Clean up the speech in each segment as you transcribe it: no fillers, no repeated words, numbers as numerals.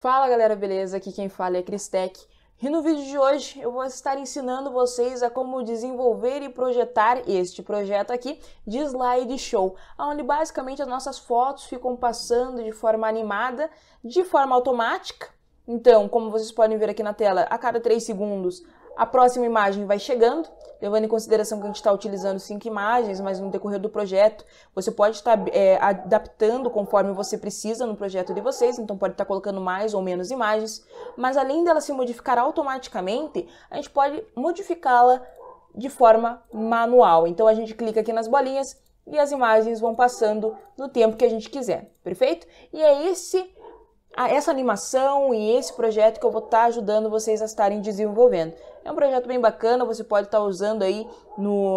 Fala galera, beleza? Aqui quem fala é a Cristec e no vídeo de hoje eu vou estar ensinando vocês a como desenvolver e projetar este projeto aqui de slideshow, onde basicamente as nossas fotos ficam passando de forma animada, de forma automática. Então, como vocês podem ver aqui na tela, a cada 3 segundos a próxima imagem vai chegando, levando em consideração que a gente está utilizando 5 imagens, mas no decorrer do projeto você pode estar adaptando conforme você precisa no projeto de vocês, então pode estar colocando mais ou menos imagens, mas além dela se modificar automaticamente, a gente pode modificá-la de forma manual. Então a gente clica aqui nas bolinhas e as imagens vão passando no tempo que a gente quiser, perfeito? E é essa animação e esse projeto que eu vou estar ajudando vocês a estarem desenvolvendo. É um projeto bem bacana, você pode estar usando aí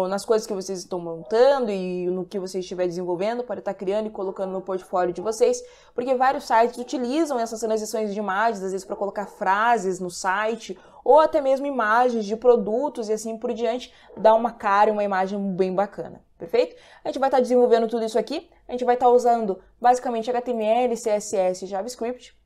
nas coisas que vocês estão montando e no que você estiver desenvolvendo, pode estar criando e colocando no portfólio de vocês, porque vários sites utilizam essas transições de imagens, às vezes para colocar frases no site, ou até mesmo imagens de produtos e assim por diante, dá uma cara e uma imagem bem bacana. Perfeito? A gente vai estar desenvolvendo tudo isso aqui, a gente vai estar usando basicamente HTML, CSS e JavaScript.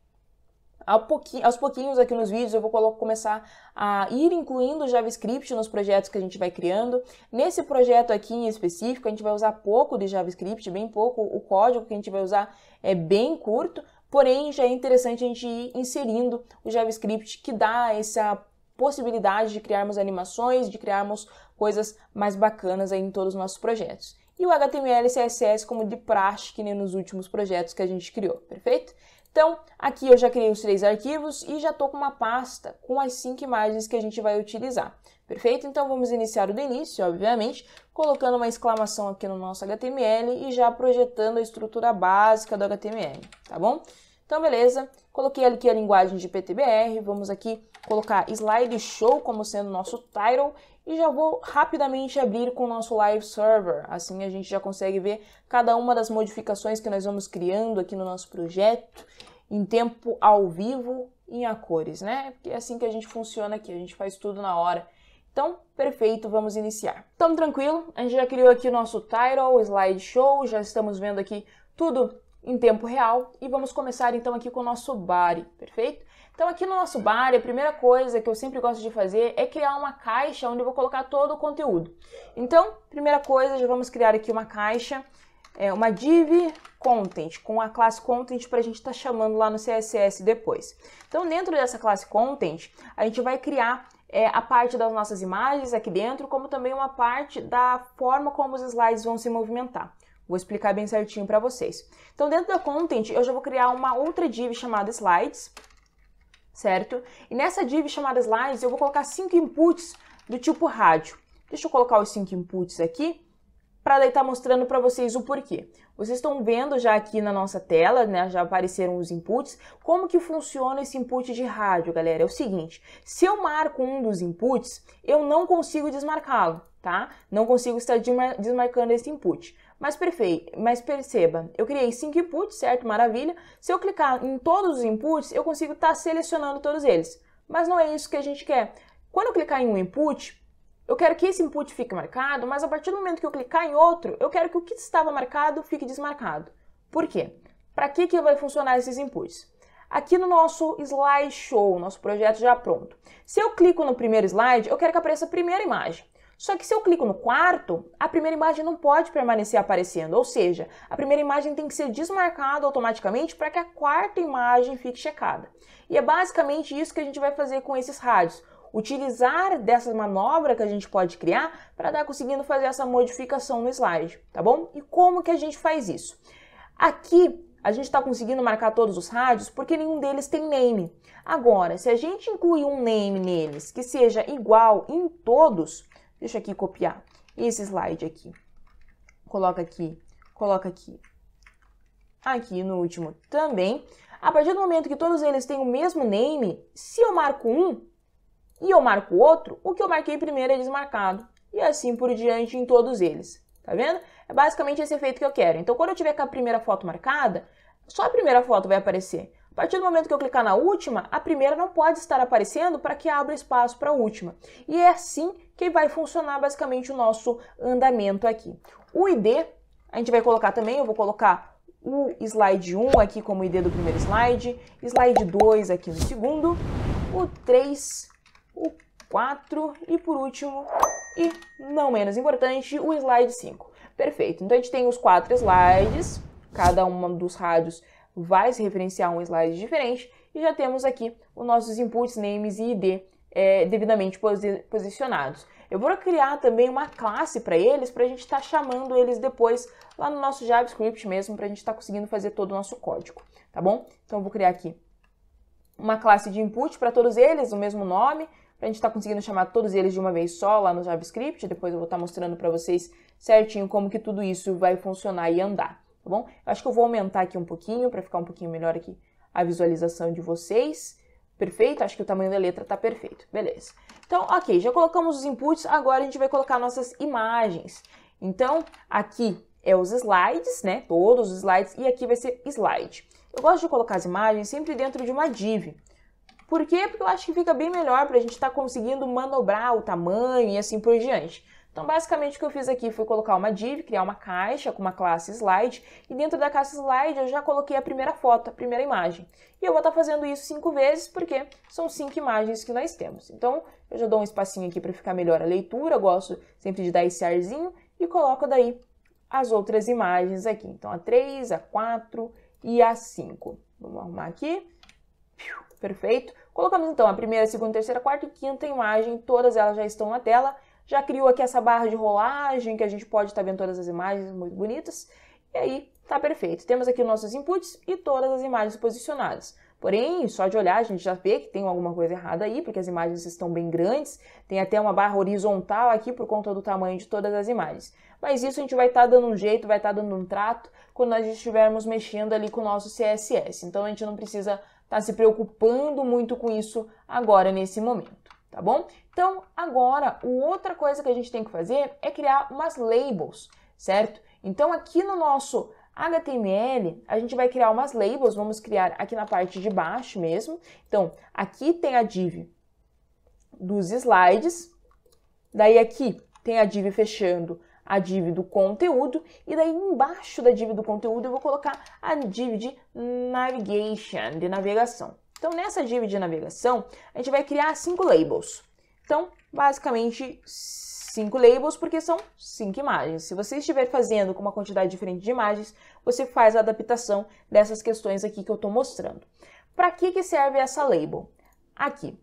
Aos pouquinhos aqui nos vídeos eu vou começar a ir incluindo JavaScript nos projetos que a gente vai criando. Nesse projeto aqui em específico a gente vai usar pouco de JavaScript, bem pouco, o código que a gente vai usar é bem curto, porém já é interessante a gente ir inserindo o JavaScript que dá essa possibilidade de criarmos animações, de criarmos coisas mais bacanas aí em todos os nossos projetos. E o HTML e CSS como de praxe, que nem nos últimos projetos que a gente criou, perfeito? Então, aqui eu já criei os 3 arquivos e já estou com uma pasta com as 5 imagens que a gente vai utilizar, perfeito? Então vamos iniciar do início, obviamente, colocando uma exclamação aqui no nosso HTML e já projetando a estrutura básica do HTML, tá bom? Então, beleza, coloquei aqui a linguagem de PTBR, vamos aqui colocar slideshow como sendo nosso title e já vou rapidamente abrir com o nosso live server, assim a gente já consegue ver cada uma das modificações que nós vamos criando aqui no nosso projeto em tempo ao vivo e a cores, né? Porque é assim que a gente funciona aqui, a gente faz tudo na hora. Então, perfeito, vamos iniciar. Então, tranquilo, a gente já criou aqui o nosso title, slideshow, já estamos vendo aqui tudo em tempo real e vamos começar então aqui com o nosso body, perfeito? Então aqui no nosso body, a primeira coisa que eu sempre gosto de fazer é criar uma caixa onde eu vou colocar todo o conteúdo. Então, primeira coisa, já vamos criar aqui uma caixa, uma div content, com a classe content para a gente estar chamando lá no CSS depois. Então dentro dessa classe content, a gente vai criar a parte das nossas imagens aqui dentro, como também uma parte da forma como os slides vão se movimentar. Vou explicar bem certinho para vocês. Então, dentro da content, eu já vou criar uma outra div chamada slides, certo? E nessa div chamada slides, eu vou colocar 5 inputs do tipo rádio. Deixa eu colocar os 5 inputs aqui, para daí estar mostrando para vocês o porquê. Vocês estão vendo já aqui na nossa tela, né, já apareceram os inputs. Como que funciona esse input de rádio, galera? É o seguinte, se eu marco um dos inputs, eu não consigo desmarcá-lo, tá? Não consigo estar desmarcando esse input. Mas perceba, eu criei 5 inputs, certo? Maravilha. Se eu clicar em todos os inputs, eu consigo estar selecionando todos eles. Mas não é isso que a gente quer. Quando eu clicar em um input, eu quero que esse input fique marcado, mas a partir do momento que eu clicar em outro, eu quero que o que estava marcado fique desmarcado. Por quê? Para que vai funcionar esses inputs? Aqui no nosso slideshow, nosso projeto já pronto. Se eu clico no primeiro slide, eu quero que apareça a primeira imagem. Só que se eu clico no quarto, a primeira imagem não pode permanecer aparecendo, ou seja, a primeira imagem tem que ser desmarcada automaticamente para que a quarta imagem fique checada. E é basicamente isso que a gente vai fazer com esses rádios, utilizar dessa manobra que a gente pode criar para estar conseguindo fazer essa modificação no slide, tá bom? E como que a gente faz isso? Aqui a gente está conseguindo marcar todos os rádios porque nenhum deles tem name. Agora, se a gente incluir um name neles que seja igual em todos, deixa eu aqui copiar esse slide aqui, coloca aqui, aqui no último também. A partir do momento que todos eles têm o mesmo name, se eu marco um e eu marco outro, o que eu marquei primeiro é desmarcado. E assim por diante em todos eles, tá vendo? É basicamente esse efeito que eu quero. Então quando eu tiver com a primeira foto marcada, só a primeira foto vai aparecer. A partir do momento que eu clicar na última, a primeira não pode estar aparecendo para que abra espaço para a última. E é assim que vai funcionar basicamente o nosso andamento aqui. O ID, a gente vai colocar também, eu vou colocar o slide 1 aqui como ID do primeiro slide, slide 2 aqui no segundo, o 3, o 4 e por último, e não menos importante, o slide 5. Perfeito, então a gente tem os 4 slides, cada um dos rádios vai se referenciar a um slide diferente, e já temos aqui os nossos inputs, names e ID devidamente posicionados. Eu vou criar também uma classe para eles, para a gente estar chamando eles depois lá no nosso JavaScript mesmo, para a gente estar conseguindo fazer todo o nosso código, tá bom? Então eu vou criar aqui uma classe de input para todos eles, o mesmo nome, para a gente estar conseguindo chamar todos eles de uma vez só lá no JavaScript. Depois eu vou estar mostrando para vocês certinho como que tudo isso vai funcionar e andar, tá bom? Eu acho que eu vou aumentar aqui um pouquinho, para ficar um pouquinho melhor aqui a visualização de vocês. Perfeito? Acho que o tamanho da letra está perfeito. Beleza. Então, ok, já colocamos os inputs, agora a gente vai colocar nossas imagens. Então, aqui é os slides, né? Todos os slides, e aqui vai ser slide. Eu gosto de colocar as imagens sempre dentro de uma div. Por quê? Porque eu acho que fica bem melhor para a gente estar conseguindo manobrar o tamanho e assim por diante. Então, basicamente, o que eu fiz aqui foi colocar uma div, criar uma caixa com uma classe slide, e dentro da classe slide eu já coloquei a primeira foto, a primeira imagem. E eu vou estar fazendo isso 5 vezes, porque são 5 imagens que nós temos. Então, eu já dou um espacinho aqui para ficar melhor a leitura, eu gosto sempre de dar esse arzinho, e coloco daí as outras imagens aqui. Então, a 3, a 4 e a 5. Vamos arrumar aqui. Perfeito. Colocamos, então, a primeira, segunda, terceira, quarta e quinta imagem, todas elas já estão na tela. Já criou aqui essa barra de rolagem, que a gente pode estar vendo todas as imagens muito bonitas. E aí, tá perfeito. Temos aqui os nossos inputs e todas as imagens posicionadas. Porém, só de olhar a gente já vê que tem alguma coisa errada aí, porque as imagens estão bem grandes. Tem até uma barra horizontal aqui por conta do tamanho de todas as imagens. Mas isso a gente vai estar dando um jeito, vai estar dando um trato quando nós estivermos mexendo ali com o nosso CSS. Então, a gente não precisa estar se preocupando muito com isso agora, nesse momento. Tá bom? Então, agora, outra coisa que a gente tem que fazer é criar umas labels, certo? Então, aqui no nosso HTML, a gente vai criar umas labels, vamos criar aqui na parte de baixo mesmo. Então, aqui tem a div dos slides, daí aqui tem a div fechando a div do conteúdo, e daí embaixo da div do conteúdo eu vou colocar a div de navigation, de navegação. Então, nessa div de navegação, a gente vai criar 5 labels. Então, basicamente, 5 labels, porque são 5 imagens. Se você estiver fazendo com uma quantidade diferente de imagens, você faz a adaptação dessas questões aqui que eu estou mostrando. Para que serve essa label? Aqui.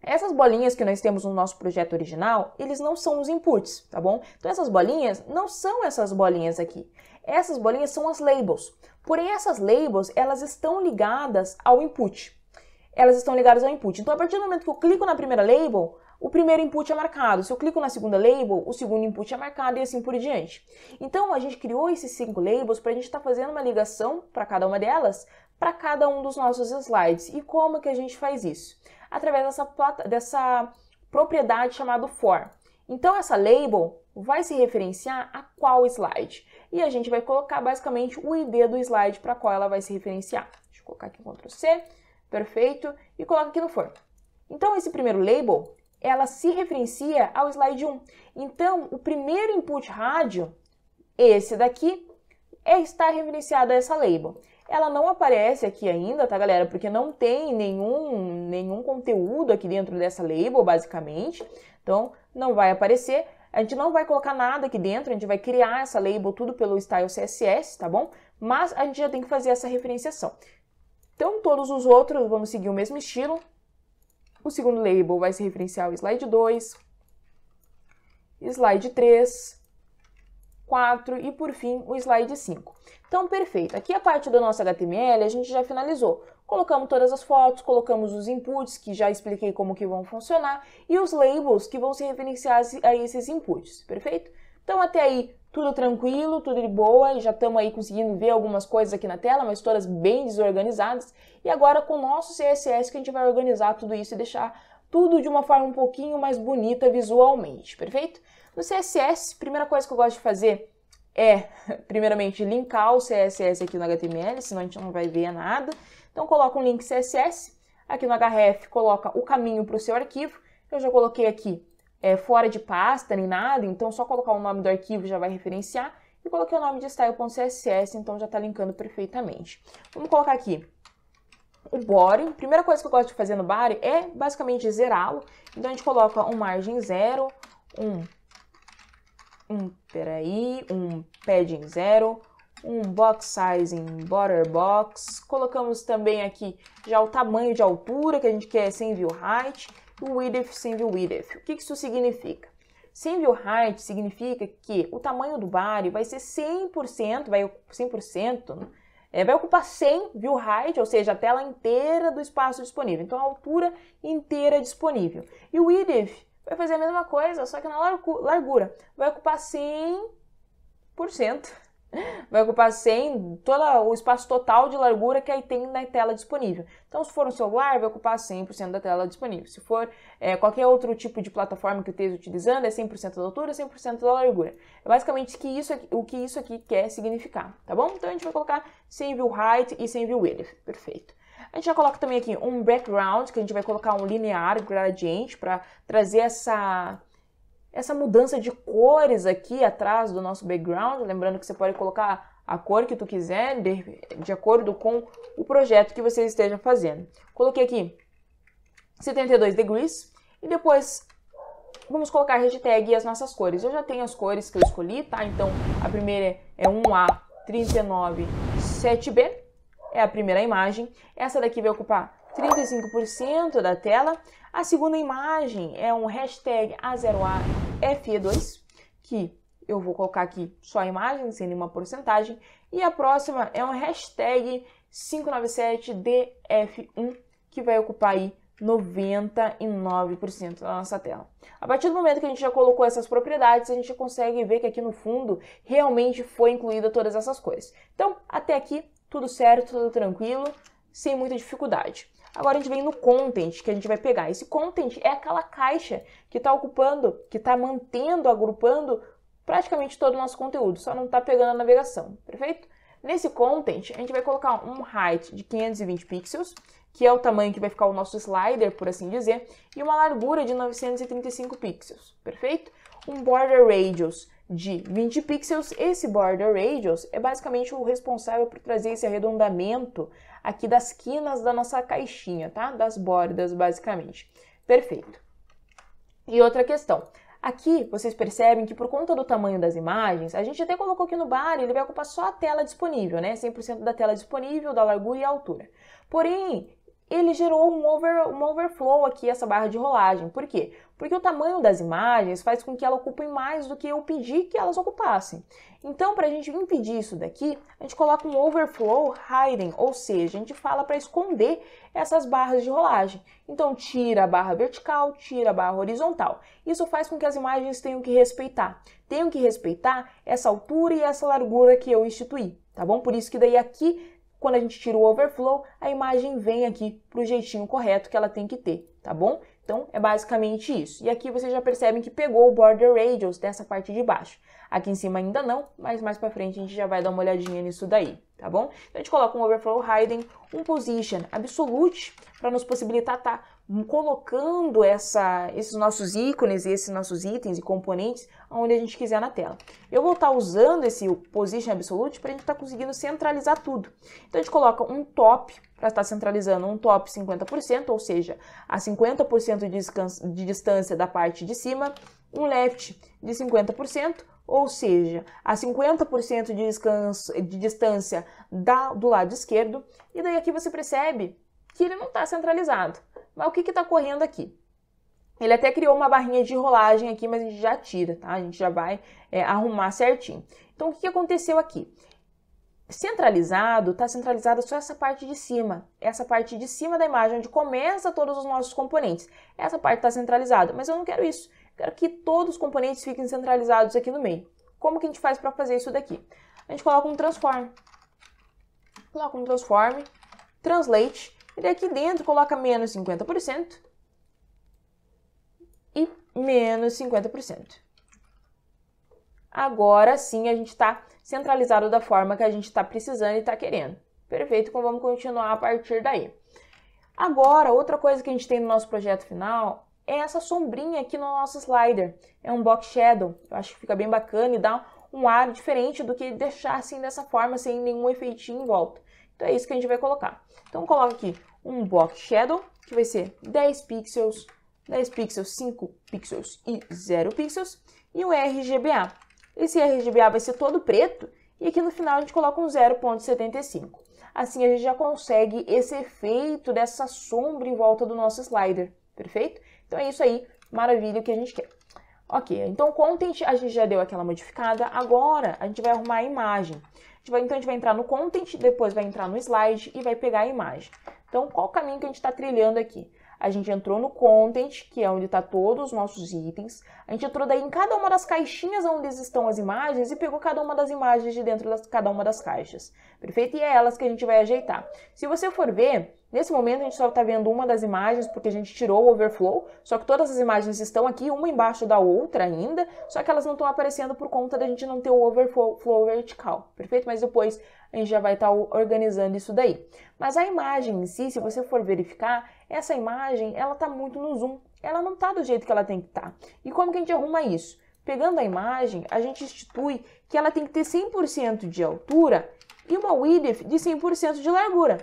Essas bolinhas que nós temos no nosso projeto original, eles não são os inputs, tá bom? Então, essas bolinhas não são essas bolinhas aqui. Essas bolinhas são as labels. Porém, essas labels, elas estão ligadas ao input. Elas estão ligadas ao input. Então, a partir do momento que eu clico na primeira label, o primeiro input é marcado. Se eu clico na segunda label, o segundo input é marcado e assim por diante. Então, a gente criou esses 5 labels para a gente estar fazendo uma ligação para cada uma delas, para cada um dos nossos slides. E como que a gente faz isso? Através dessa propriedade chamada for. Então, essa label vai se referenciar a qual slide? E a gente vai colocar basicamente o ID do slide para qual ela vai se referenciar. Deixa eu colocar aqui Ctrl C, perfeito, e coloco aqui no for. Então, esse primeiro label, ela se referencia ao slide 1. Então, o primeiro input rádio, esse daqui, está referenciado a essa label. Ela não aparece aqui ainda, tá, galera? Porque não tem nenhum conteúdo aqui dentro dessa label, basicamente. Então, não vai aparecer. A gente não vai colocar nada aqui dentro, a gente vai criar essa label tudo pelo Style CSS, tá bom? Mas a gente já tem que fazer essa referenciação. Então, todos os outros vamos seguir o mesmo estilo. O segundo label vai se referenciar ao slide 2, slide 3, 4 e, por fim, o slide 5. Então, perfeito. Aqui a parte do nosso HTML a gente já finalizou. Colocamos todas as fotos, colocamos os inputs, que já expliquei como que vão funcionar, e os labels que vão se referenciar a esses inputs, perfeito? Então, até aí, tudo tranquilo, tudo de boa, e já estamos aí conseguindo ver algumas coisas aqui na tela, mas todas bem desorganizadas. E agora, com o nosso CSS, que a gente vai organizar tudo isso e deixar tudo de uma forma um pouquinho mais bonita visualmente, perfeito? No CSS, a primeira coisa que eu gosto de fazer é, primeiramente, linkar o CSS aqui no HTML, senão a gente não vai ver nada. Então, coloca um link CSS, aqui no href coloca o caminho para o seu arquivo. Eu já coloquei aqui fora de pasta nem nada, então só colocar o nome do arquivo já vai referenciar. e coloquei o nome de style.css, então já está linkando perfeitamente. Vamos colocar aqui o body. Primeira coisa que eu gosto de fazer no body é basicamente zerá-lo. Então a gente coloca um margem 0, um padding 0, um box size em border box. Colocamos também aqui já o tamanho de altura que a gente quer sem view height, o width sem view width. O que isso significa? Sem view height significa que o tamanho do body vai ser 100%, vai ocupar 100 view height, ou seja, a tela inteira do espaço disponível. Então, a altura inteira disponível. E o width vai fazer a mesma coisa, só que na largura. Vai ocupar 100%. Vai ocupar 100, todo o espaço total de largura que aí tem na tela disponível. Então, se for um celular, vai ocupar 100% da tela disponível. Se for qualquer outro tipo de plataforma que eu esteja utilizando, é 100% da altura, 100% da largura. É basicamente o que isso aqui quer significar, tá bom? Então, a gente vai colocar sem view height e sem view width. Perfeito. A gente já coloca também aqui um background, que a gente vai colocar um linear gradient para trazer essa mudança de cores aqui atrás do nosso background, lembrando que você pode colocar a cor que tu quiser, de acordo com o projeto que você esteja fazendo. Coloquei aqui 72 degrees e depois vamos colocar a hashtag e as nossas cores. Eu já tenho as cores que eu escolhi, tá? Então a primeira é 1A397B, é a primeira imagem. Essa daqui vai ocupar 35% da tela. A segunda imagem é um hashtag A0AFE2, que eu vou colocar aqui só a imagem, sem nenhuma porcentagem. E a próxima é um hashtag 597DF1, que vai ocupar aí 99% da nossa tela. A partir do momento que a gente já colocou essas propriedades, a gente consegue ver que aqui no fundo realmente foi incluída todas essas cores. Então, até aqui, tudo certo, tudo tranquilo, sem muita dificuldade. Agora a gente vem no content, que a gente vai pegar. Esse content é aquela caixa que está ocupando, que está mantendo, agrupando praticamente todo o nosso conteúdo, só não está pegando a navegação, perfeito? Nesse content, a gente vai colocar um height de 520 pixels, que é o tamanho que vai ficar o nosso slider, por assim dizer, e uma largura de 935 pixels, perfeito? Um border radius de 20 pixels. Esse border radius é basicamente o responsável por trazer esse arredondamento aqui das quinas da nossa caixinha, tá? Das bordas, basicamente. Perfeito. E outra questão. Aqui, vocês percebem que por conta do tamanho das imagens, a gente até colocou aqui no bar, ele vai ocupar só a tela disponível, né? 100% da tela disponível, da largura e altura. Porém, ele gerou um overflow aqui, essa barra de rolagem. Por quê? Porque o tamanho das imagens faz com que elas ocupem mais do que eu pedi que elas ocupassem. Então, para a gente impedir isso daqui, a gente coloca um overflow hiding, ou seja, a gente fala para esconder essas barras de rolagem. Então, tira a barra vertical, tira a barra horizontal. Isso faz com que as imagens tenham que respeitar. Tenham que respeitar essa altura e essa largura que eu instituí, tá bom? Por isso que daí aqui, quando a gente tira o overflow, a imagem vem aqui para o jeitinho correto que ela tem que ter, tá bom? Então, é basicamente isso. E aqui vocês já percebem que pegou o border radius dessa parte de baixo. Aqui em cima ainda não, mas mais para frente a gente já vai dar uma olhadinha nisso daí, tá bom? Então, a gente coloca um overflow hiding, um position absolute, para nos possibilitar estar colocando esses nossos ícones, esses nossos itens e componentes onde a gente quiser na tela. Eu vou estar usando esse position absolute para a gente estar conseguindo centralizar tudo. Então, a gente coloca um top, para estar centralizando um top 50%, ou seja, a 50% de distância da parte de cima, um left de 50%, ou seja, a 50% de distância do lado esquerdo, e daí aqui você percebe que ele não está centralizado. Mas o que está correndo aqui? Ele até criou uma barrinha de rolagem aqui, mas a gente já tira, tá? A gente já vai arrumar certinho. Então, o que aconteceu aqui? Centralizado, está centralizada só essa parte de cima da imagem, onde começa todos os nossos componentes. Essa parte está centralizada, mas eu não quero isso. Quero que todos os componentes fiquem centralizados aqui no meio. Como que a gente faz para fazer isso daqui? A gente coloca um transform. Coloca um transform, translate, e daqui dentro coloca menos 50% e menos 50%. Agora sim a gente está centralizado da forma que a gente está precisando e está querendo. Perfeito, então vamos continuar a partir daí. Agora, outra coisa que a gente tem no nosso projeto final é essa sombrinha aqui no nosso slider. É um box shadow, eu acho que fica bem bacana e dá um ar diferente do que deixar assim dessa forma, sem nenhum efeitinho em volta. Então é isso que a gente vai colocar. Então coloca aqui um Box Shadow, que vai ser 10 pixels, 5 pixels e 0 pixels, e o RGBA. Esse RGBA vai ser todo preto, e aqui no final a gente coloca um 0.75. Assim a gente já consegue esse efeito dessa sombra em volta do nosso slider, perfeito? Então é isso aí, maravilha, o que a gente quer. Ok, então o Content a gente já deu aquela modificada, agora a gente vai arrumar a imagem. Então a gente vai entrar no Content, depois vai entrar no Slide e vai pegar a imagem. Então qual o caminho que a gente está trilhando aqui? A gente entrou no Content, que é onde está todos os nossos itens. A gente entrou daí em cada uma das caixinhas onde estão as imagens e pegou cada uma das imagens de dentro de cada uma das caixas. Perfeito? E é elas que a gente vai ajeitar. Se você for ver, nesse momento a gente só está vendo uma das imagens porque a gente tirou o overflow, só que todas as imagens estão aqui, uma embaixo da outra ainda, só que elas não estão aparecendo por conta da gente não ter o overflow vertical. Perfeito? Mas depois a gente já vai estar organizando isso daí. Mas a imagem em si, se você for verificar, essa imagem, ela está muito no zoom. Ela não está do jeito que ela tem que estar. E como que a gente arruma isso? Pegando a imagem, a gente institui que ela tem que ter 100% de altura e uma width de 100% de largura.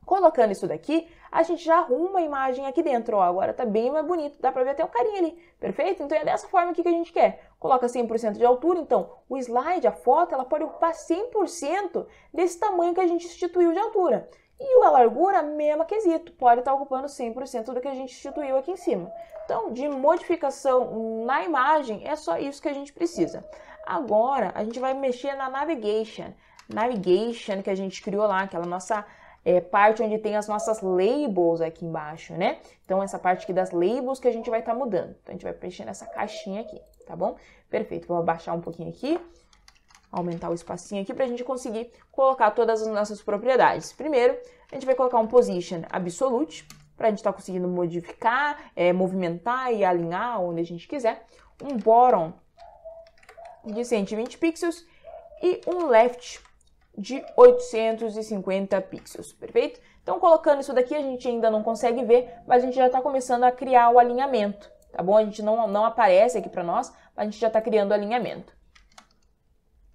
Colocando isso daqui, a gente já arruma a imagem aqui dentro. Ó, agora tá bem mais bonito, dá pra ver até o carinha ali, perfeito? Então é dessa forma aqui que a gente quer. Coloca 100% de altura, então o slide, a foto, ela pode ocupar 100% desse tamanho que a gente instituiu de altura. E a largura, mesmo quesito, pode estar ocupando 100% do que a gente instituiu aqui em cima. Então, de modificação na imagem, é só isso que a gente precisa. Agora, a gente vai mexer na Navigation. Navigation que a gente criou lá, aquela nossa parte onde tem as nossas labels aqui embaixo, né? Então, essa parte aqui das labels que a gente vai estar mudando. Então, a gente vai preencher nessa caixinha aqui, tá bom? Perfeito, vou abaixar um pouquinho aqui, aumentar o espacinho aqui para a gente conseguir colocar todas as nossas propriedades. Primeiro, a gente vai colocar um Position Absolute, para a gente estar conseguindo modificar, movimentar e alinhar onde a gente quiser. Um Bottom de 120 pixels e um Left de 850 pixels, perfeito? Então, colocando isso daqui, a gente ainda não consegue ver, mas a gente já está começando a criar o alinhamento, tá bom? A gente não aparece aqui para nós, mas a gente já está criando o alinhamento.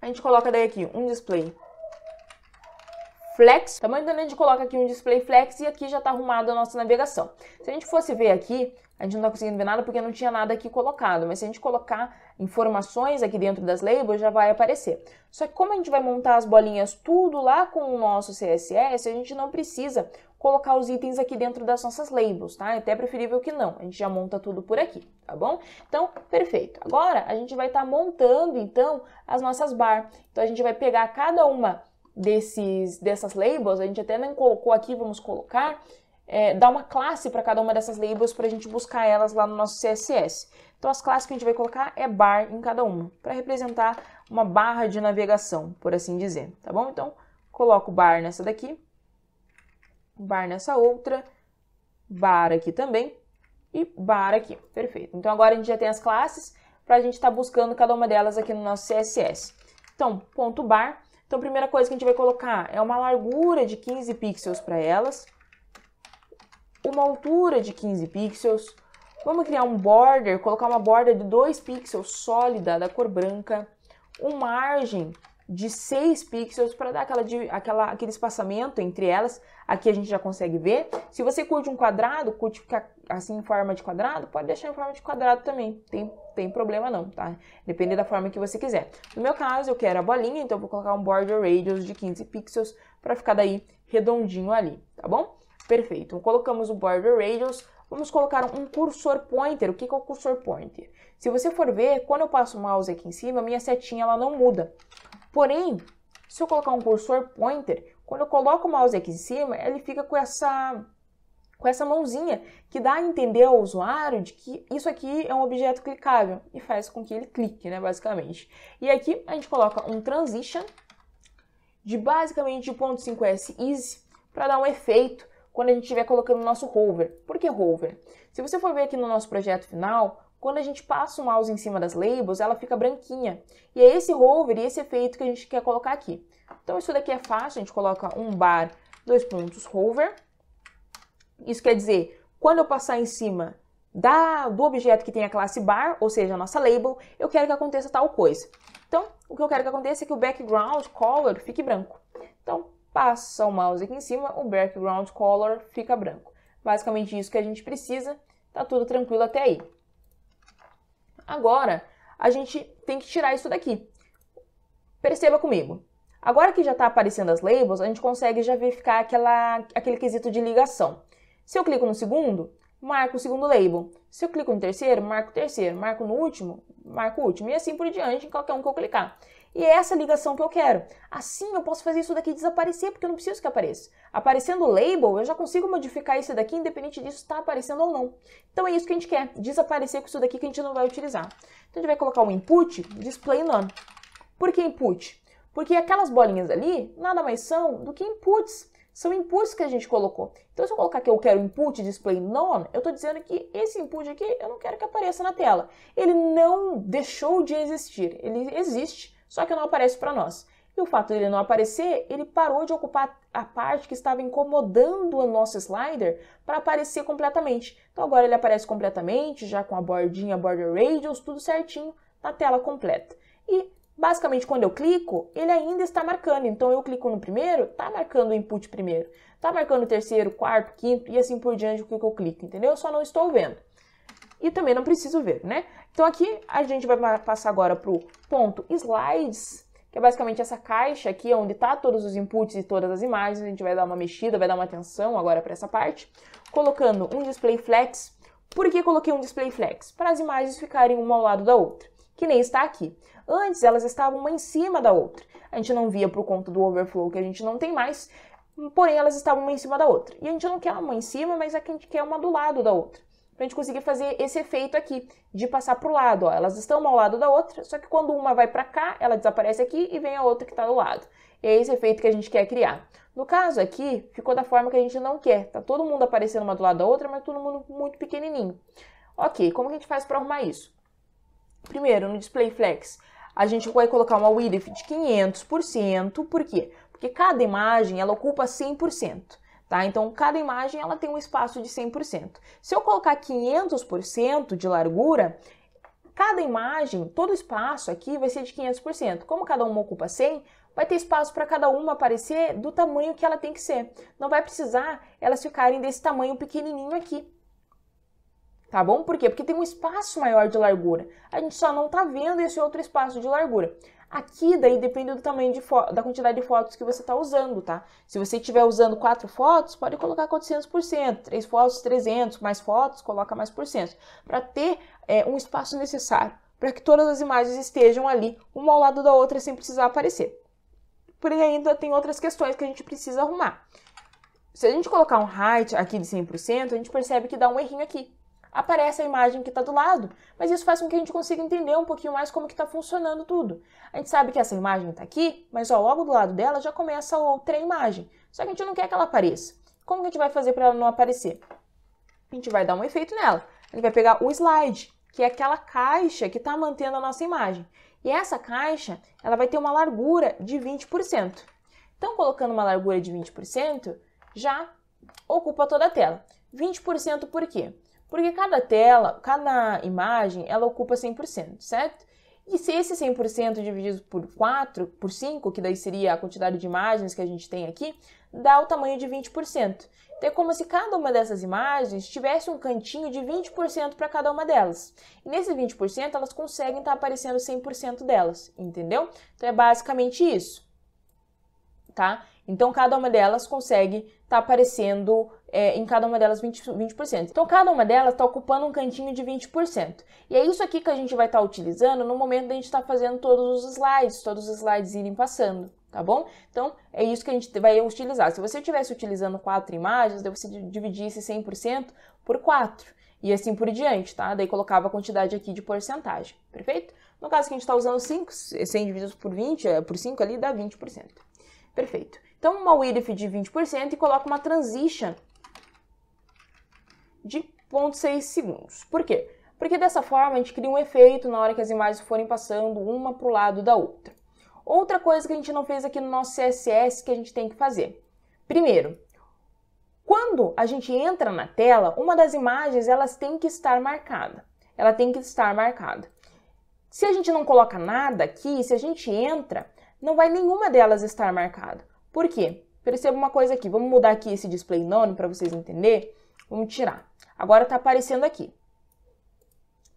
A gente coloca daí aqui um Display Flex, tá bom? Então, a gente coloca aqui um Display Flex e aqui já está arrumada a nossa navegação. Se a gente fosse ver aqui, a gente não está conseguindo ver nada porque não tinha nada aqui colocado, mas se a gente colocar informações aqui dentro das labels, já vai aparecer. Só que como a gente vai montar as bolinhas tudo lá com o nosso CSS, a gente não precisa colocar os itens aqui dentro das nossas labels, tá? É até preferível que não, a gente já monta tudo por aqui, tá bom? Então, perfeito. Agora, a gente vai estar montando, então, as nossas bar. Então, a gente vai pegar cada uma dessas labels, a gente até nem colocou aqui, vamos colocar, dar uma classe para cada uma dessas labels para a gente buscar elas lá no nosso CSS. Então, as classes que a gente vai colocar é bar em cada uma, para representar uma barra de navegação, por assim dizer, tá bom? Então, coloco bar nessa daqui, bar nessa outra, bar aqui também e bar aqui, perfeito. Então, agora a gente já tem as classes para a gente estar buscando cada uma delas aqui no nosso CSS. Então, ponto bar. Então, a primeira coisa que a gente vai colocar é uma largura de 15 pixels para elas, uma altura de 15 pixels, vamos criar um border, colocar uma borda de 2 pixels sólida da cor branca, uma margem de 6 pixels para dar aquele espaçamento entre elas, aqui a gente já consegue ver. Se você curte um quadrado, curte ficar assim em forma de quadrado, pode deixar em forma de quadrado também, tem problema não, tá? Depende da forma que você quiser. No meu caso, eu quero a bolinha, então eu vou colocar um border radius de 15 pixels para ficar daí redondinho ali, tá bom? Perfeito, então, colocamos o border radius, vamos colocar um cursor pointer. O que é o cursor pointer? Se você for ver, quando eu passo o mouse aqui em cima, a minha setinha ela não muda. Porém, se eu colocar um cursor pointer, quando eu coloco o mouse aqui em cima, ele fica com essa mãozinha, que dá a entender ao usuário de que isso aqui é um objeto clicável e faz com que ele clique, né, basicamente. E aqui a gente coloca um transition de basicamente de 0.5s easy para dar um efeito quando a gente estiver colocando o nosso hover. Por que hover? Se você for ver aqui no nosso projeto final, quando a gente passa o mouse em cima das labels, ela fica branquinha. E é esse hover e esse efeito que a gente quer colocar aqui. Então, isso daqui é fácil, a gente coloca um bar, 2 pontos, hover. Isso quer dizer, quando eu passar em cima do objeto que tem a classe bar, ou seja, a nossa label, eu quero que aconteça tal coisa. Então, Então, o que eu quero que aconteça é que o background color fique branco. Então, passa o mouse aqui em cima, o background color fica branco. Basicamente isso que a gente precisa, tá tudo tranquilo até aí. Agora, a gente tem que tirar isso daqui. Perceba comigo. Agora que já está aparecendo as labels, a gente consegue já verificar aquele quesito de ligação. Se eu clico no segundo, marco o segundo label. Se eu clico no terceiro, marco o terceiro. Marco no último, marco o último. E assim por diante, em qualquer um que eu clicar. E é essa ligação que eu quero. Assim eu posso fazer isso daqui desaparecer, porque eu não preciso que apareça. Aparecendo o label, eu já consigo modificar esse daqui, independente disso estar aparecendo ou não. Então é isso que a gente quer, desaparecer com isso daqui que a gente não vai utilizar. Então a gente vai colocar o input, display none. Por que input? Porque aquelas bolinhas ali nada mais são do que inputs. São inputs que a gente colocou. Então, se eu colocar que eu quero input display none, eu estou dizendo que esse input aqui eu não quero que apareça na tela. Ele não deixou de existir. Ele existe, só que não aparece para nós. E o fato de ele não aparecer, ele parou de ocupar a parte que estava incomodando o nosso slider para aparecer completamente. Então, agora ele aparece completamente, já com a bordinha, border radius, tudo certinho na tela completa. E basicamente, quando eu clico, ele ainda está marcando. Então, eu clico no primeiro, está marcando o input primeiro. Está marcando o terceiro, quarto, quinto e assim por diante o que eu clico, entendeu? Eu só não estou vendo. E também não preciso ver, né? Então, aqui a gente vai passar agora para o ponto slides, que é basicamente essa caixa aqui, onde está todos os inputs e todas as imagens. A gente vai dar uma mexida, vai dar uma atenção agora para essa parte. Colocando um display flex. Por que coloquei um display flex? Para as imagens ficarem uma ao lado da outra, que nem está aqui. Antes, elas estavam uma em cima da outra. A gente não via por conta do overflow, que a gente não tem mais, porém elas estavam uma em cima da outra. E a gente não quer uma em cima, mas aqui a gente quer uma do lado da outra. Pra gente conseguir fazer esse efeito aqui, de passar pro lado, ó. Elas estão uma ao lado da outra, só que quando uma vai pra cá, ela desaparece aqui e vem a outra que tá do lado. E é esse efeito que a gente quer criar. No caso aqui, ficou da forma que a gente não quer. Tá todo mundo aparecendo uma do lado da outra, mas todo mundo muito pequenininho. Ok, como que a gente faz para arrumar isso? Primeiro, no display flex, a gente vai colocar uma width de 500%, por quê? Porque cada imagem, ela ocupa 100%, tá? Então, cada imagem, ela tem um espaço de 100%. Se eu colocar 500% de largura, cada imagem, todo o espaço aqui vai ser de 500%. Como cada uma ocupa 100, vai ter espaço para cada uma aparecer do tamanho que ela tem que ser. Não vai precisar elas ficarem desse tamanho pequenininho aqui. Tá bom? Por quê? Porque tem um espaço maior de largura. A gente só não tá vendo esse outro espaço de largura. Aqui, daí, depende do tamanho da quantidade de fotos que você está usando, tá? Se você estiver usando 4 fotos, pode colocar 400%. 3 fotos, 300. Mais fotos, coloca mais por cento. Para ter um espaço necessário, para que todas as imagens estejam ali, uma ao lado da outra, sem precisar aparecer. Porém, ainda tem outras questões que a gente precisa arrumar. Se a gente colocar um height aqui de 100%, a gente percebe que dá um errinho aqui. Aparece a imagem que está do lado, mas isso faz com que a gente consiga entender um pouquinho mais como que está funcionando tudo. A gente sabe que essa imagem está aqui, mas ó, logo do lado dela já começa outra imagem. Só que a gente não quer que ela apareça. Como que a gente vai fazer para ela não aparecer? A gente vai dar um efeito nela. A gente vai pegar o slide, que é aquela caixa que está mantendo a nossa imagem. E essa caixa, ela vai ter uma largura de 20%. Então, colocando uma largura de 20%, já ocupa toda a tela. 20% por quê? Porque cada imagem, ela ocupa 100%, certo? E se esse 100% dividido por 4, por 5, que daí seria a quantidade de imagens que a gente tem aqui, dá o tamanho de 20%. Então é como se cada uma dessas imagens tivesse um cantinho de 20% para cada uma delas. E nesses 20% elas conseguem estar aparecendo 100% delas, entendeu? Então é basicamente isso, tá? Então cada uma delas consegue estar aparecendo em cada uma delas 20%. Então, cada uma delas está ocupando um cantinho de 20%. E é isso aqui que a gente vai estar utilizando no momento da gente estar fazendo todos os slides irem passando, tá bom? Então, é isso que a gente vai utilizar. Se você estivesse utilizando 4 imagens, daí você dividisse 100% por 4. E assim por diante, tá? Daí colocava a quantidade aqui de porcentagem, perfeito? No caso que a gente está usando 5, 100 divididos por 20, por 5 ali, dá 20%. Perfeito. Então, uma width de 20% e coloca uma transition de 0,6 segundos. Por quê? Porque dessa forma a gente cria um efeito na hora que as imagens forem passando uma para o lado da outra. Outra coisa que a gente não fez aqui no nosso CSS que a gente tem que fazer. Primeiro, quando a gente entra na tela, uma das imagens elas tem que estar marcada. Ela tem que estar marcada. Se a gente não coloca nada aqui, se a gente entra, não vai nenhuma delas estar marcada. Por quê? Perceba uma coisa aqui, vamos mudar aqui esse display none para vocês entenderem. Vamos tirar. Agora está aparecendo aqui,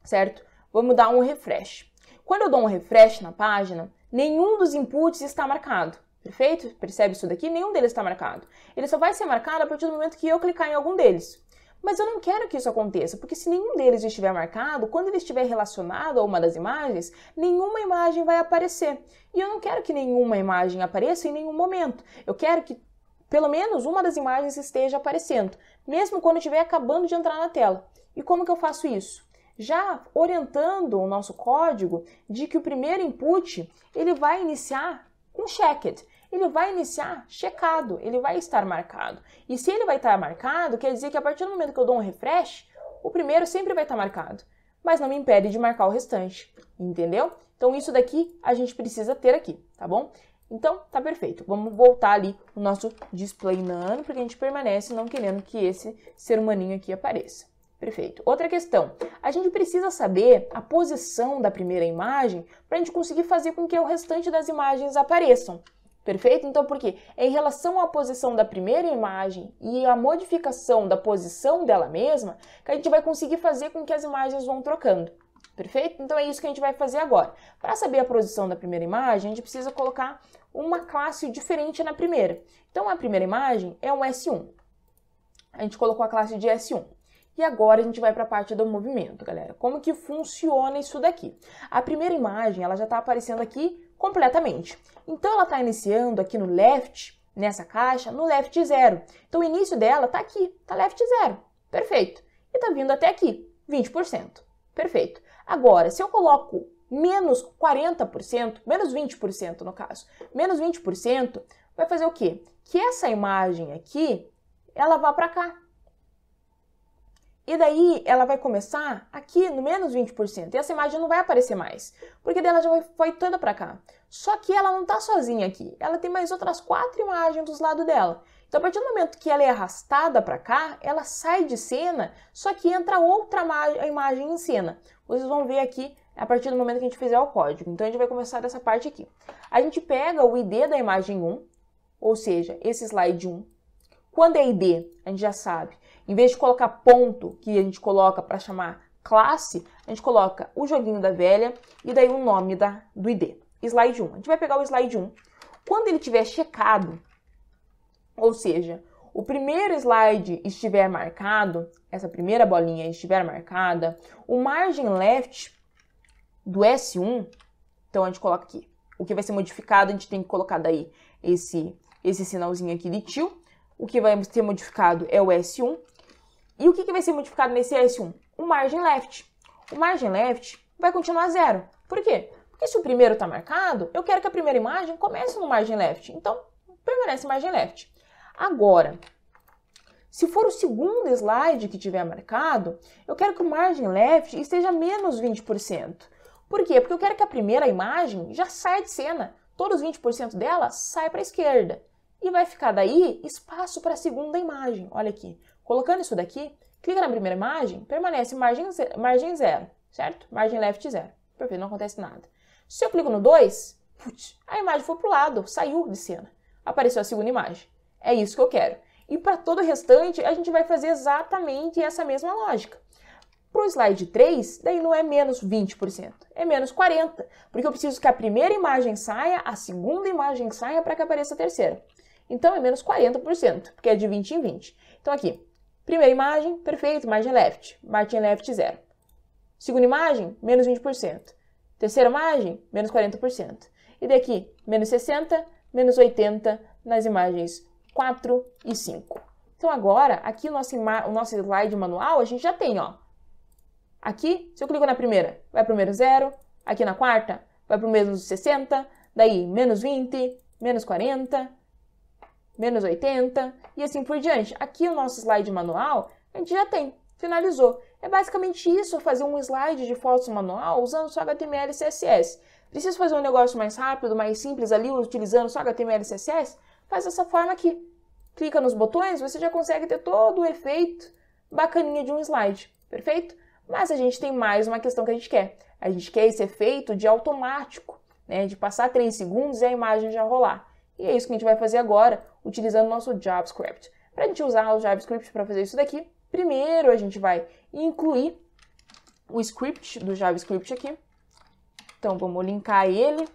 certo? Vamos dar um refresh. Quando eu dou um refresh na página, nenhum dos inputs está marcado. Perfeito? Percebe isso daqui? Nenhum deles está marcado. Ele só vai ser marcado a partir do momento que eu clicar em algum deles. Mas eu não quero que isso aconteça, porque se nenhum deles estiver marcado, quando ele estiver relacionado a uma das imagens, nenhuma imagem vai aparecer. E eu não quero que nenhuma imagem apareça em nenhum momento. Eu quero que pelo menos uma das imagens esteja aparecendo, mesmo quando estiver acabando de entrar na tela. E como que eu faço isso? Já orientando o nosso código de que o primeiro input ele vai iniciar com checked. Ele vai iniciar checado, ele vai estar marcado. E se ele vai estar marcado, quer dizer que a partir do momento que eu dou um refresh, o primeiro sempre vai estar marcado. Mas não me impede de marcar o restante, entendeu? Então isso daqui a gente precisa ter aqui, tá bom? Então tá perfeito. Vamos voltar ali o nosso display none, porque a gente permanece não querendo que esse ser humaninho aqui apareça. Perfeito. Outra questão, a gente precisa saber a posição da primeira imagem para a gente conseguir fazer com que o restante das imagens apareçam. Perfeito? Então, por quê? É em relação à posição da primeira imagem e a modificação da posição dela mesma que a gente vai conseguir fazer com que as imagens vão trocando. Perfeito? Então, é isso que a gente vai fazer agora. Para saber a posição da primeira imagem, a gente precisa colocar uma classe diferente na primeira. Então, a primeira imagem é um S1. A gente colocou a classe de S1. E agora a gente vai para a parte do movimento, galera. Como que funciona isso daqui? A primeira imagem, ela já está aparecendo aqui completamente. Então, ela está iniciando aqui no left, nessa caixa, no left 0. Então, o início dela está aqui, está left 0. Perfeito. E está vindo até aqui, 20%. Perfeito. Agora, se eu coloco menos 40%, menos 20% no caso, menos 20%, vai fazer o quê? Que essa imagem aqui, ela vá para cá. E daí ela vai começar aqui no menos 20%. E essa imagem não vai aparecer mais, porque dela já foi toda para cá. Só que ela não está sozinha aqui. Ela tem mais outras 4 imagens dos lados dela. Então, a partir do momento que ela é arrastada para cá, ela sai de cena, só que entra outra imagem em cena. Vocês vão ver aqui a partir do momento que a gente fizer o código. Então, a gente vai começar dessa parte aqui. A gente pega o ID da imagem 1, ou seja, esse slide 1. Quando é ID, a gente já sabe. Em vez de colocar ponto, que a gente coloca para chamar classe, a gente coloca o joguinho da velha e daí o nome do ID. Slide 1. A gente vai pegar o slide 1. Quando ele estiver checado, ou seja, o primeiro slide estiver marcado, essa primeira bolinha estiver marcada, o margin left do S1, então a gente coloca aqui. O que vai ser modificado, a gente tem que colocar daí esse sinalzinho aqui de til. O que vai ser modificado é o S1. E o que vai ser modificado nesse S1? O margin left. O margin left vai continuar 0. Por quê? Porque se o primeiro está marcado, eu quero que a primeira imagem comece no margin left. Então, permanece margin left. Agora, se for o segundo slide que tiver marcado, eu quero que o margin left esteja menos 20%. Por quê? Porque eu quero que a primeira imagem já saia de cena. Todos os 20% dela sai para a esquerda. E vai ficar daí espaço para a segunda imagem. Olha aqui. Colocando isso daqui, clica na primeira imagem, permanece margem 0, certo? Margin left 0. Perfeito, não acontece nada. Se eu clico no 2, a imagem foi para o lado, saiu de cena. Apareceu a segunda imagem. É isso que eu quero. E para todo o restante, a gente vai fazer exatamente essa mesma lógica. Para o slide 3, daí não é menos 20%, é menos 40%. Porque eu preciso que a primeira imagem saia, a segunda imagem saia para que apareça a terceira. Então é menos 40%, porque é de 20 em 20. Então aqui, primeira imagem, perfeito, margin left 0. Segunda imagem, menos 20%. Terceira imagem, menos 40%. E daqui, menos 60%, menos 80% nas imagens 4 e 5. Então agora, aqui o nosso slide manual, a gente já tem, ó. Aqui, se eu clico na primeira, vai para o menos 0. Aqui na quarta, vai para o menos 60. Daí, menos 20, menos 40, menos 80 e assim por diante. Aqui o nosso slide manual, a gente já tem. Finalizou. É basicamente isso, fazer um slide de fotos manual usando só HTML e CSS. Precisa fazer um negócio mais rápido, mais simples ali, utilizando só HTML e CSS? Faz dessa forma aqui. Clica nos botões, você já consegue ter todo o efeito bacaninha de um slide. Perfeito? Mas a gente tem mais uma questão que a gente quer. A gente quer esse efeito de automático, né? De passar 3 segundos e a imagem já rolar. E é isso que a gente vai fazer agora, utilizando o nosso JavaScript. Para a gente usar o JavaScript para fazer isso daqui, primeiro a gente vai incluir o script do JavaScript aqui. Então vamos linkar ele.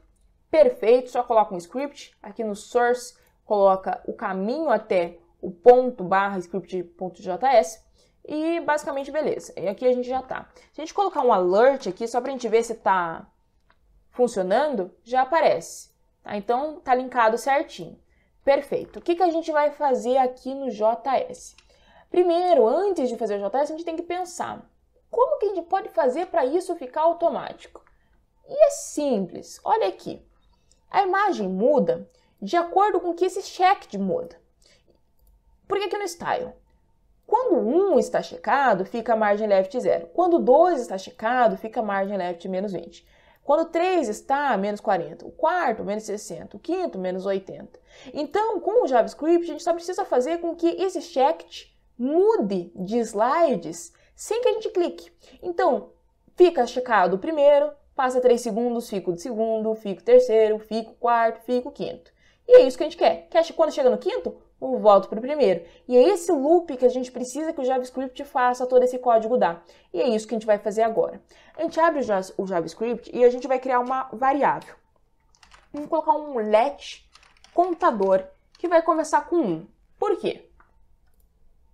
Perfeito, só coloca um script. Aqui no source, coloca o caminho até o ponto / script.js. E basicamente beleza. E aqui a gente já tá. Se a gente colocar um alert aqui, só para a gente ver se tá funcionando, já aparece. Tá? Então tá linkado certinho. Perfeito. O que a gente vai fazer aqui no JS? Primeiro, antes de fazer o JS, a gente tem que pensar como que a gente pode fazer para isso ficar automático. E é simples. Olha aqui. A imagem muda de acordo com que esse checked muda. Por que aqui no style? Quando 1 está checado, fica a margem left 0. Quando 2 está checado, fica a margem left menos 20. Quando 3 está, menos 40. O quarto, menos 60. O quinto, menos 80. Então, com o JavaScript, a gente só precisa fazer com que esse checked mude de slides sem que a gente clique. Então, fica checado o primeiro, passa 3 segundos, fica o segundo, fica o terceiro, fica o quarto, fica o quinto. E é isso que a gente quer. Quando chega no quinto, eu volto para o primeiro. E é esse loop que a gente precisa que o JavaScript faça todo esse código dar. E é isso que a gente vai fazer agora. A gente abre o JavaScript e a gente vai criar uma variável. Vamos colocar um let contador que vai começar com 1. Por quê?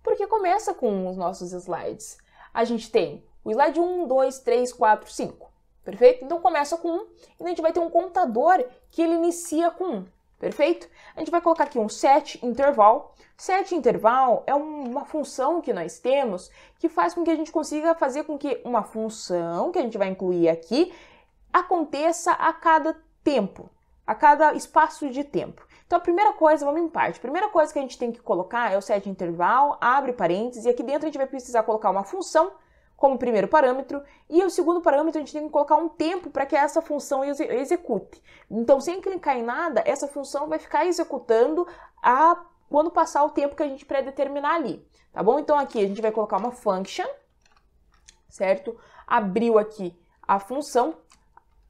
Porque começa com os nossos slides. A gente tem o slide 1, 2, 3, 4, 5. Perfeito? Então começa com 1 e a gente vai ter um contador que ele inicia com 1. Perfeito? A gente vai colocar aqui um setInterval. SetInterval é uma função que nós temos que faz com que a gente consiga fazer com que uma função que a gente vai incluir aqui aconteça a cada tempo, a cada espaço de tempo. Então a primeira coisa, vamos em parte, a primeira coisa que a gente tem que colocar é o setInterval, abre parênteses, e aqui dentro a gente vai precisar colocar uma função como primeiro parâmetro, e o segundo parâmetro a gente tem que colocar um tempo para que essa função execute. Então, sem clicar em nada, essa função vai ficar executando quando passar o tempo que a gente predeterminar ali, tá bom? Então, aqui a gente vai colocar uma function, certo? Abriu aqui a função,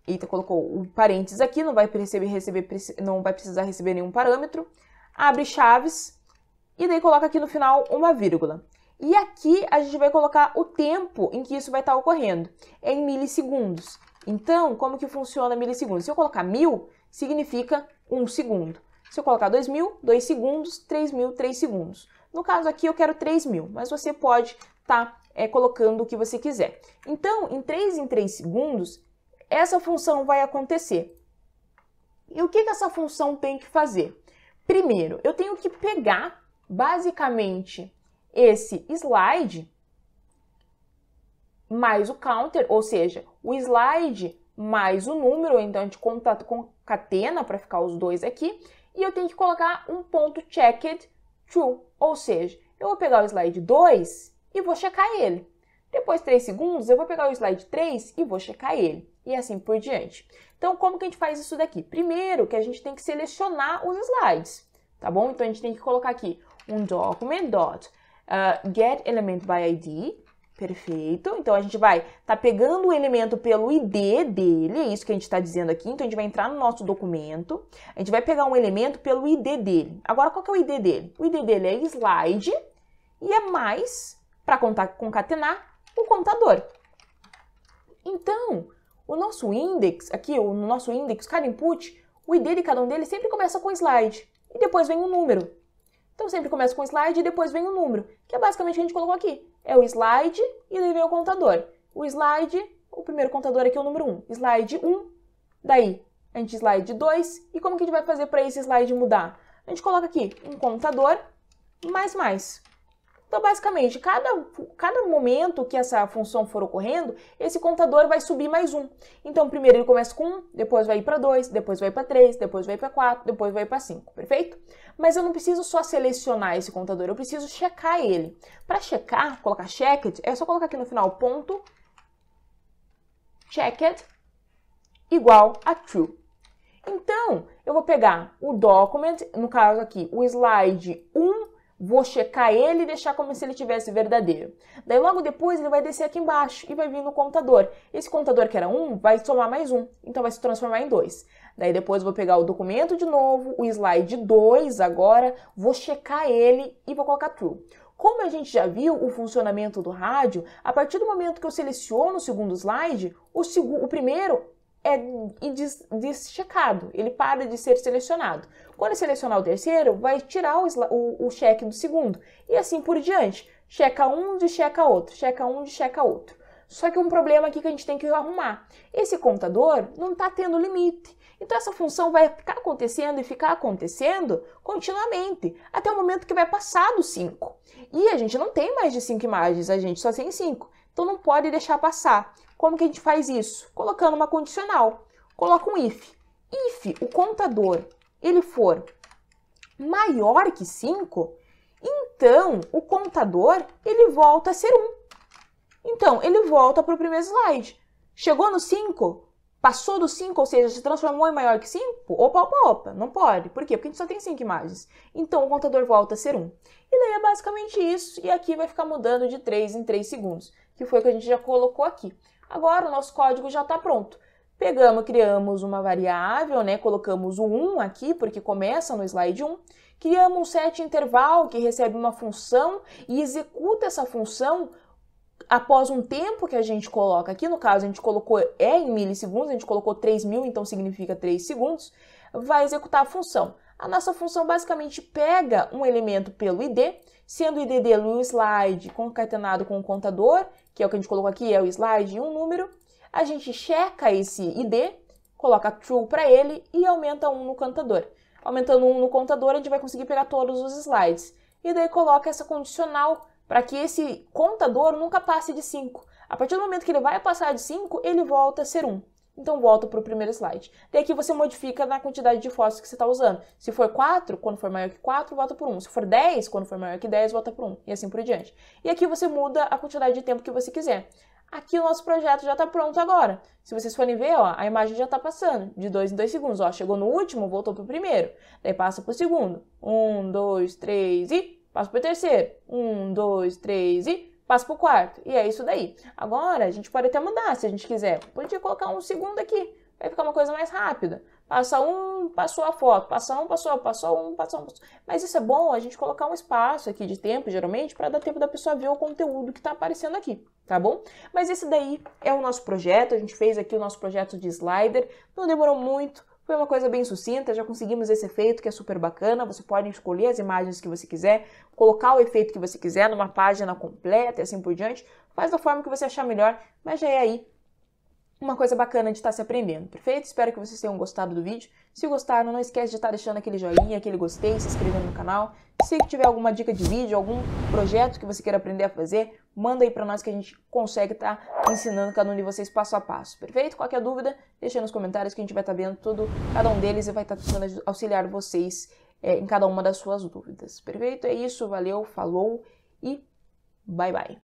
eita, colocou o parênteses aqui, não vai precisar receber nenhum parâmetro, abre chaves, e daí coloca aqui no final uma vírgula. E aqui a gente vai colocar o tempo em que isso vai estar ocorrendo, é em milissegundos. Então, como que funciona milissegundos? Se eu colocar 1000, significa 1 segundo. Se eu colocar 2000, 2 segundos, 3000, 3 segundos. No caso aqui eu quero 3000, mas você pode estar colocando o que você quiser. Então, em 3 segundos, essa função vai acontecer. E o que essa função tem que fazer? Primeiro, eu tenho que pegar, basicamente, esse slide mais o counter, ou seja, o slide mais o número, então a gente concatena para ficar os dois aqui, e eu tenho que colocar um ponto checked true, ou seja, eu vou pegar o slide 2 e vou checar ele. Depois de 3 segundos, eu vou pegar o slide 3 e vou checar ele, e assim por diante. Então, como que a gente faz isso daqui? Primeiro, que a gente tem que selecionar os slides, tá bom? Então, a gente tem que colocar aqui um document.getElementById, perfeito. Então, a gente vai estar pegando o elemento pelo ID dele, é isso que a gente está dizendo aqui. Então, a gente vai entrar no nosso documento, a gente vai pegar um elemento pelo ID dele. Agora, qual que é o ID dele? O ID dele é slide e é mais, para concatenar, o contador. Então, o nosso index, aqui, no nosso index, cada input, o ID de cada um deles sempre começa com slide e depois vem um número. Então, sempre começa com slide e depois vem um número, que é basicamente o que a gente colocou aqui. É o slide e daí vem o contador. O slide, o primeiro contador aqui é o número 1. Slide 1, daí a gente slide 2. E como que a gente vai fazer para esse slide mudar? A gente coloca aqui um contador mais. Então, basicamente, cada momento que essa função for ocorrendo, esse contador vai subir mais 1. Então, primeiro ele começa com 1, depois vai para 2, depois vai para 3, depois vai para 4, depois vai para 5, perfeito? Mas eu não preciso só selecionar esse contador, eu preciso checar ele. Para checar, colocar checked, é só colocar aqui no final ponto checked igual a true. Então, eu vou pegar o document, no caso aqui, o slide 1 vou checar ele e deixar como se ele tivesse verdadeiro. Daí logo depois ele vai descer aqui embaixo e vai vir no contador. Esse contador que era 1 vai somar mais 1, então vai se transformar em 2. Daí depois eu vou pegar o documento de novo, o slide 2 agora, vou checar ele e vou colocar true. Como a gente já viu o funcionamento do rádio, a partir do momento que eu seleciono o segundo slide, o primeiro é deschecado, ele para de ser selecionado. Quando eu selecionar o terceiro, vai tirar o cheque do segundo, e assim por diante. Checa um, descheca outro, checa um, descheca outro. Só que um problema aqui que a gente tem que arrumar. Esse contador não está tendo limite. Então essa função vai ficar acontecendo e ficar acontecendo continuamente, até o momento que vai passar do 5. E a gente não tem mais de 5 imagens, a gente só tem 5. Então não pode deixar passar. Como que a gente faz isso? Colocando uma condicional. Coloca um if. If o contador ele for maior que 5, então o contador ele volta a ser 1. Então ele volta para o primeiro slide. Chegou no 5, passou do 5, ou seja, se transformou em maior que 5, opa, não pode. Por quê? Porque a gente só tem 5 imagens. Então o contador volta a ser 1. E daí é basicamente isso, e aqui vai ficar mudando de 3 em 3 segundos, que foi o que a gente já colocou aqui. Agora o nosso código já está pronto. Pegamos, criamos uma variável, né? Colocamos o 1 aqui, porque começa no slide 1. Criamos um set interval que recebe uma função e executa essa função após um tempo que a gente coloca. Aqui no caso a gente colocou em milissegundos, a gente colocou 3.000, então significa 3 segundos. Vai executar a função. A nossa função basicamente pega um elemento pelo ID, sendo o ID dele o slide concatenado com o contador, que é o que a gente colocou aqui, é o slide e um número. A gente checa esse ID, coloca true para ele e aumenta 1 no contador. Aumentando 1 no contador, a gente vai conseguir pegar todos os slides. E daí coloca essa condicional para que esse contador nunca passe de 5. A partir do momento que ele vai passar de 5, ele volta a ser 1. Então volta para o primeiro slide. Daí aqui você modifica na quantidade de fósforos que você está usando. Se for 4, quando for maior que 4, volta por 1. Se for 10, quando for maior que 10, volta por 1. E assim por diante. E aqui você muda a quantidade de tempo que você quiser. Aqui o nosso projeto já está pronto agora. Se vocês forem ver, ó, a imagem já está passando de 2 em 2 segundos. Ó, chegou no último, voltou para o primeiro. Daí passa para o segundo. 1, 2, 3 e passa para o terceiro. 1, 2, 3 e passa para o quarto. E é isso daí. Agora a gente pode até mudar se a gente quiser. Podia colocar um segundo aqui. Vai ficar uma coisa mais rápida. Passa um, passou a foto. Passa um, passou um. Mas isso é bom a gente colocar um espaço aqui de tempo, geralmente, para dar tempo da pessoa ver o conteúdo que está aparecendo aqui, tá bom? Mas esse daí é o nosso projeto. A gente fez aqui o nosso projeto de slider. Não demorou muito. Foi uma coisa bem sucinta, já conseguimos esse efeito que é super bacana. Você pode escolher as imagens que você quiser, colocar o efeito que você quiser numa página completa e assim por diante. Faz da forma que você achar melhor, mas já é aí uma coisa bacana de estar se aprendendo, perfeito? Espero que vocês tenham gostado do vídeo. Se gostaram, não esquece de estar deixando aquele joinha, aquele gostei, se inscrevendo no canal. Se tiver alguma dica de vídeo, algum projeto que você queira aprender a fazer, manda aí pra nós que a gente consegue estar ensinando cada um de vocês passo a passo, perfeito? Qualquer dúvida, deixa aí nos comentários que a gente vai estar vendo tudo, cada um deles e vai estar tentando auxiliar vocês em cada uma das suas dúvidas, perfeito? É isso, valeu, falou e bye bye!